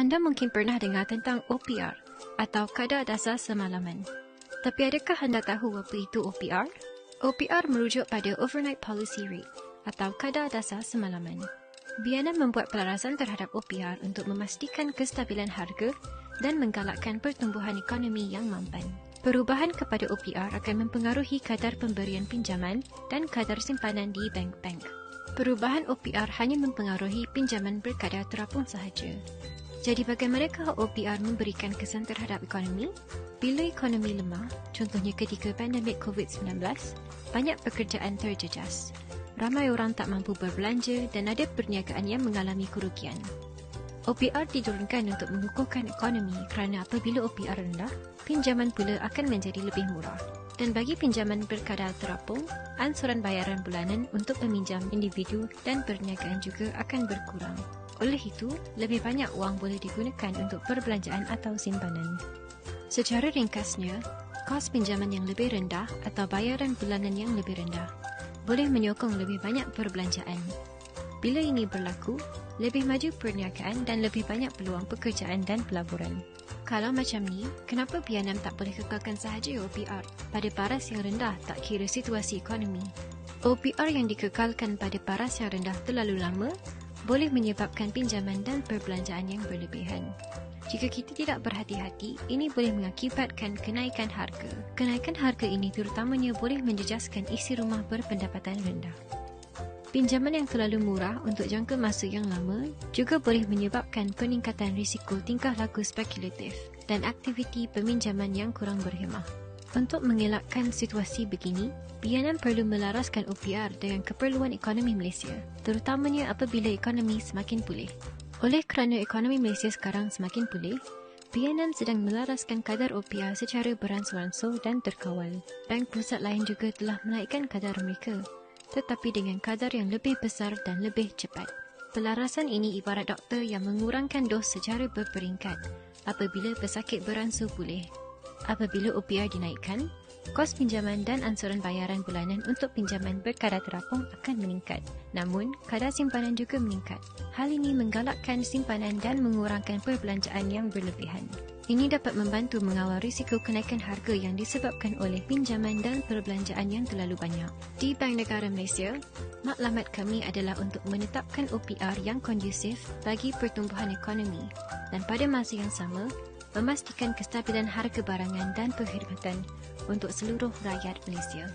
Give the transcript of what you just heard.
Anda mungkin pernah dengar tentang OPR atau kadar dasar semalaman. Tapi adakah anda tahu apa itu OPR? OPR merujuk pada Overnight Policy Rate atau kadar dasar semalaman. BNM membuat pelarasan terhadap OPR untuk memastikan kestabilan harga dan menggalakkan pertumbuhan ekonomi yang mampan. Perubahan kepada OPR akan mempengaruhi kadar pemberian pinjaman dan kadar simpanan di bank-bank. Perubahan OPR hanya mempengaruhi pinjaman berkadar terapung sahaja. Jadi bagaimanakah OPR memberikan kesan terhadap ekonomi? Bila ekonomi lemah, contohnya ketika pandemik COVID-19, banyak pekerjaan terjejas. Ramai orang tak mampu berbelanja dan ada perniagaan yang mengalami kerugian. OPR diturunkan untuk mengukuhkan ekonomi kerana apabila OPR rendah, pinjaman pula akan menjadi lebih murah. Dan bagi pinjaman berkadar terapung, ansuran bayaran bulanan untuk peminjam individu dan perniagaan juga akan berkurang. Oleh itu, lebih banyak wang boleh digunakan untuk perbelanjaan atau simpanan. Secara ringkasnya, kos pinjaman yang lebih rendah atau bayaran bulanan yang lebih rendah boleh menyokong lebih banyak perbelanjaan. Bila ini berlaku, lebih maju perniagaan dan lebih banyak peluang pekerjaan dan pelaburan. Kalau macam ni, kenapa BNM tak boleh kekalkan sahaja OPR pada paras yang rendah tak kira situasi ekonomi? OPR yang dikekalkan pada paras yang rendah terlalu lama boleh menyebabkan pinjaman dan perbelanjaan yang berlebihan. Jika kita tidak berhati-hati, ini boleh mengakibatkan kenaikan harga. Kenaikan harga ini terutamanya boleh menjejaskan isi rumah berpendapatan rendah. Pinjaman yang terlalu murah untuk jangka masa yang lama juga boleh menyebabkan peningkatan risiko tingkah laku spekulatif dan aktiviti peminjaman yang kurang berhemah. Untuk mengelakkan situasi begini, BNM perlu melaraskan OPR dengan keperluan ekonomi Malaysia, terutamanya apabila ekonomi semakin pulih. Oleh kerana ekonomi Malaysia sekarang semakin pulih, BNM sedang melaraskan kadar OPR secara beransur-ansur dan terkawal. Bank pusat lain juga telah menaikkan kadar mereka, tetapi dengan kadar yang lebih besar dan lebih cepat. Pelarasan ini ibarat doktor yang mengurangkan dos secara berperingkat apabila pesakit beransur pulih. Apabila OPR dinaikkan, kos pinjaman dan ansuran bayaran bulanan untuk pinjaman berkadar terapung akan meningkat. Namun, kadar simpanan juga meningkat. Hal ini menggalakkan simpanan dan mengurangkan perbelanjaan yang berlebihan. Ini dapat membantu mengawal risiko kenaikan harga yang disebabkan oleh pinjaman dan perbelanjaan yang terlalu banyak. Di Bank Negara Malaysia, matlamat kami adalah untuk menetapkan OPR yang kondusif bagi pertumbuhan ekonomi dan pada masa yang sama, memastikan kestabilan harga barangan dan perkhidmatan untuk seluruh rakyat Malaysia.